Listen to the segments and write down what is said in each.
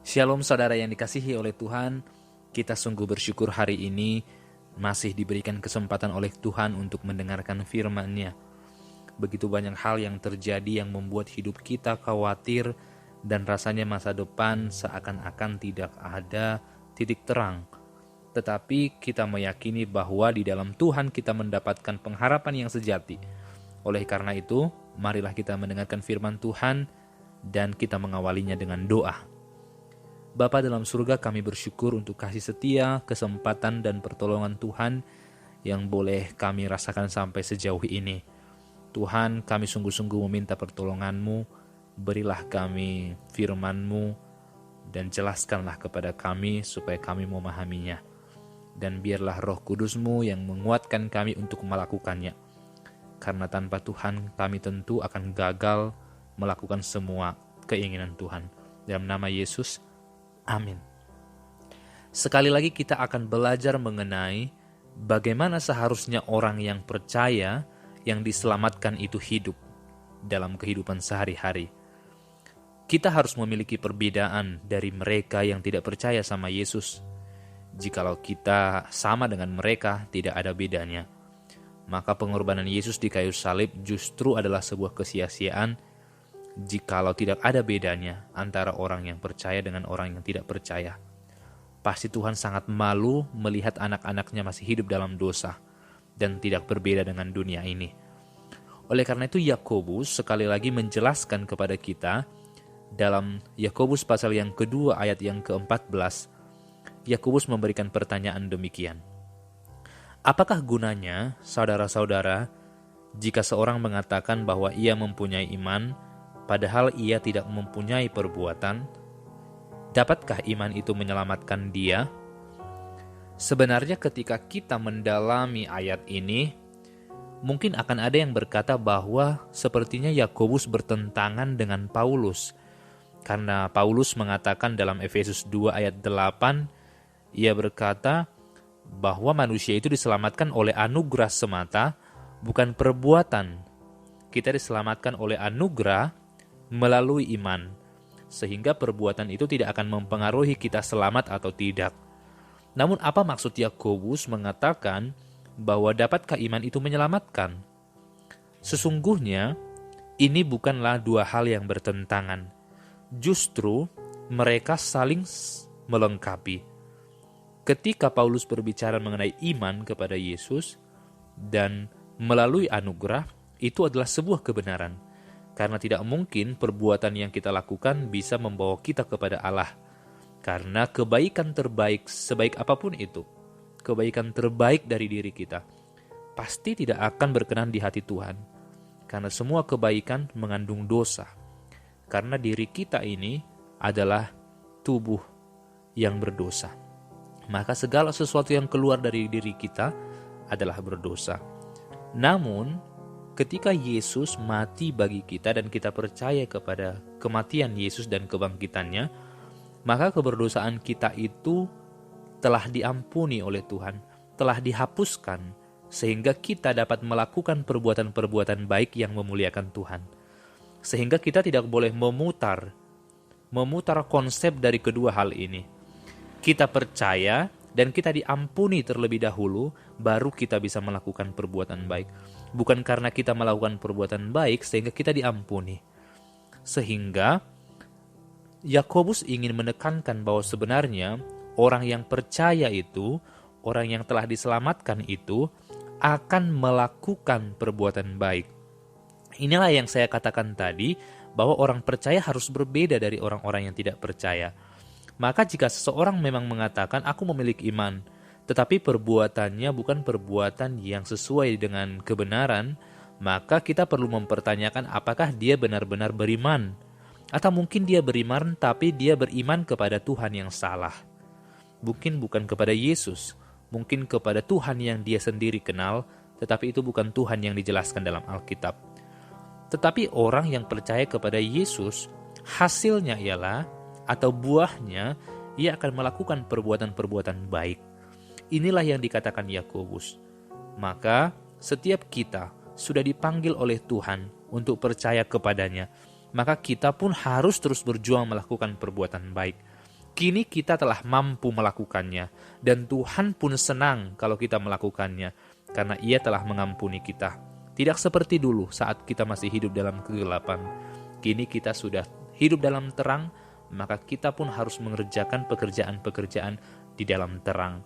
Shalom saudara yang dikasihi oleh Tuhan, kita sungguh bersyukur hari ini masih diberikan kesempatan oleh Tuhan untuk mendengarkan firman-Nya. Begitu banyak hal yang terjadi yang membuat hidup kita khawatir dan rasanya masa depan seakan-akan tidak ada titik terang. Tetapi kita meyakini bahwa di dalam Tuhan kita mendapatkan pengharapan yang sejati. Oleh karena itu, marilah kita mendengarkan firman Tuhan dan kita mengawalinya dengan doa. Bapa dalam surga, kami bersyukur untuk kasih setia, kesempatan dan pertolongan Tuhan yang boleh kami rasakan sampai sejauh ini. Tuhan, kami sungguh-sungguh meminta pertolongan-Mu, berilah kami firman-Mu dan jelaskanlah kepada kami supaya kami memahaminya. Dan biarlah Roh Kudus-Mu yang menguatkan kami untuk melakukannya. Karena tanpa Tuhan kami tentu akan gagal melakukan semua keinginan Tuhan. Dalam nama Yesus, amin. Sekali lagi kita akan belajar mengenai bagaimana seharusnya orang yang percaya yang diselamatkan itu hidup dalam kehidupan sehari-hari. Kita harus memiliki perbedaan dari mereka yang tidak percaya sama Yesus. Jikalau kita sama dengan mereka, tidak ada bedanya. Maka pengorbanan Yesus di kayu salib justru adalah sebuah kesia-siaan jikalau tidak ada bedanya antara orang yang percaya dengan orang yang tidak percaya. Pasti Tuhan sangat malu melihat anak-anaknya masih hidup dalam dosa dan tidak berbeda dengan dunia ini. Oleh karena itu Yakobus sekali lagi menjelaskan kepada kita dalam Yakobus pasal yang kedua ayat yang ke-14. Yakobus memberikan pertanyaan demikian. Apakah gunanya, saudara-saudara, jika seorang mengatakan bahwa ia mempunyai iman, padahal ia tidak mempunyai perbuatan? Dapatkah iman itu menyelamatkan dia? Sebenarnya ketika kita mendalami ayat ini, mungkin akan ada yang berkata bahwa sepertinya Yakobus bertentangan dengan Paulus. Karena Paulus mengatakan dalam Efesus 2 ayat 8, ia berkata bahwa manusia itu diselamatkan oleh anugerah semata, bukan perbuatan. Kita diselamatkan oleh anugerah melalui iman, sehingga perbuatan itu tidak akan mempengaruhi kita selamat atau tidak. Namun apa maksud Yakobus mengatakan bahwa dapatkah iman itu menyelamatkan? Sesungguhnya ini bukanlah dua hal yang bertentangan. Justru mereka saling melengkapi. Ketika Paulus berbicara mengenai iman kepada Yesus dan melalui anugerah, itu adalah sebuah kebenaran. Karena tidak mungkin perbuatan yang kita lakukan bisa membawa kita kepada Allah. Karena kebaikan terbaik, sebaik apapun itu, kebaikan terbaik dari diri kita, pasti tidak akan berkenan di hati Tuhan. Karena semua kebaikan mengandung dosa. Karena diri kita ini adalah tubuh yang berdosa. Maka segala sesuatu yang keluar dari diri kita adalah berdosa. Namun, ketika Yesus mati bagi kita dan kita percaya kepada kematian Yesus dan kebangkitannya, maka keberdosaan kita itu telah diampuni oleh Tuhan, telah dihapuskan, sehingga kita dapat melakukan perbuatan-perbuatan baik yang memuliakan Tuhan. Sehingga kita tidak boleh memutar konsep dari kedua hal ini. Kita percaya dan kita diampuni terlebih dahulu, baru kita bisa melakukan perbuatan baik. Bukan karena kita melakukan perbuatan baik sehingga kita diampuni. Sehingga Yakobus ingin menekankan bahwa sebenarnya orang yang percaya itu, orang yang telah diselamatkan itu, akan melakukan perbuatan baik. Inilah yang saya katakan tadi, bahwa orang percaya harus berbeda dari orang-orang yang tidak percaya. Maka jika seseorang memang mengatakan aku memiliki iman, tetapi perbuatannya bukan perbuatan yang sesuai dengan kebenaran, maka kita perlu mempertanyakan apakah dia benar-benar beriman. Atau mungkin dia beriman tapi dia beriman kepada Tuhan yang salah. Mungkin bukan kepada Yesus, mungkin kepada Tuhan yang dia sendiri kenal, tetapi itu bukan Tuhan yang dijelaskan dalam Alkitab. Tetapi orang yang percaya kepada Yesus, hasilnya ialah atau buahnya, ia akan melakukan perbuatan-perbuatan baik. Inilah yang dikatakan Yakobus. Maka setiap kita sudah dipanggil oleh Tuhan untuk percaya kepadanya, maka kita pun harus terus berjuang melakukan perbuatan baik. Kini kita telah mampu melakukannya, dan Tuhan pun senang kalau kita melakukannya, karena Ia telah mengampuni kita. Tidak seperti dulu saat kita masih hidup dalam kegelapan. Kini kita sudah hidup dalam terang, maka kita pun harus mengerjakan pekerjaan-pekerjaan di dalam terang.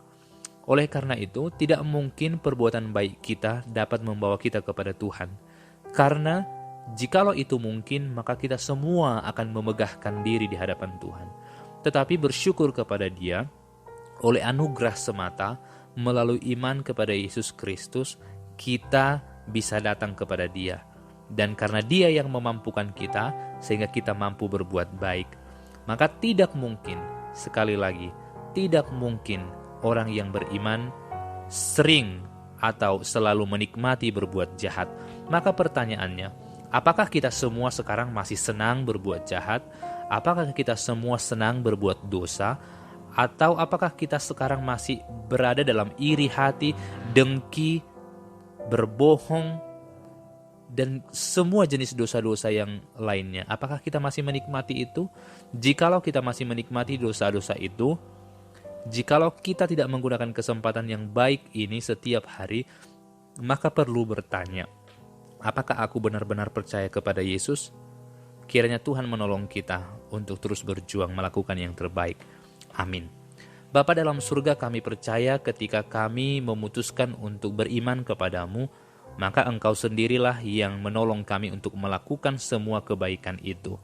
Oleh karena itu, tidak mungkin perbuatan baik kita dapat membawa kita kepada Tuhan. Karena jikalau itu mungkin, maka kita semua akan memegahkan diri di hadapan Tuhan. Tetapi bersyukur kepada Dia, oleh anugerah semata, melalui iman kepada Yesus Kristus, kita bisa datang kepada Dia. Dan karena Dia yang memampukan kita, sehingga kita mampu berbuat baik. Maka tidak mungkin, sekali lagi, tidak mungkin orang yang beriman sering atau selalu menikmati berbuat jahat. Maka pertanyaannya, apakah kita semua sekarang masih senang berbuat jahat? Apakah kita semua senang berbuat dosa? Atau apakah kita sekarang masih berada dalam iri hati, dengki, berbohong, dan semua jenis dosa-dosa yang lainnya? Apakah kita masih menikmati itu? Jikalau kita masih menikmati dosa-dosa itu, jikalau kita tidak menggunakan kesempatan yang baik ini setiap hari, maka perlu bertanya, apakah aku benar-benar percaya kepada Yesus? Kiranya Tuhan menolong kita untuk terus berjuang melakukan yang terbaik. Amin. Bapa dalam surga, kami percaya ketika kami memutuskan untuk beriman kepadamu, maka Engkau sendirilah yang menolong kami untuk melakukan semua kebaikan itu.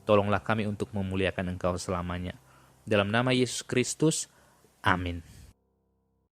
Tolonglah kami untuk memuliakan Engkau selamanya. Dalam nama Yesus Kristus, amin.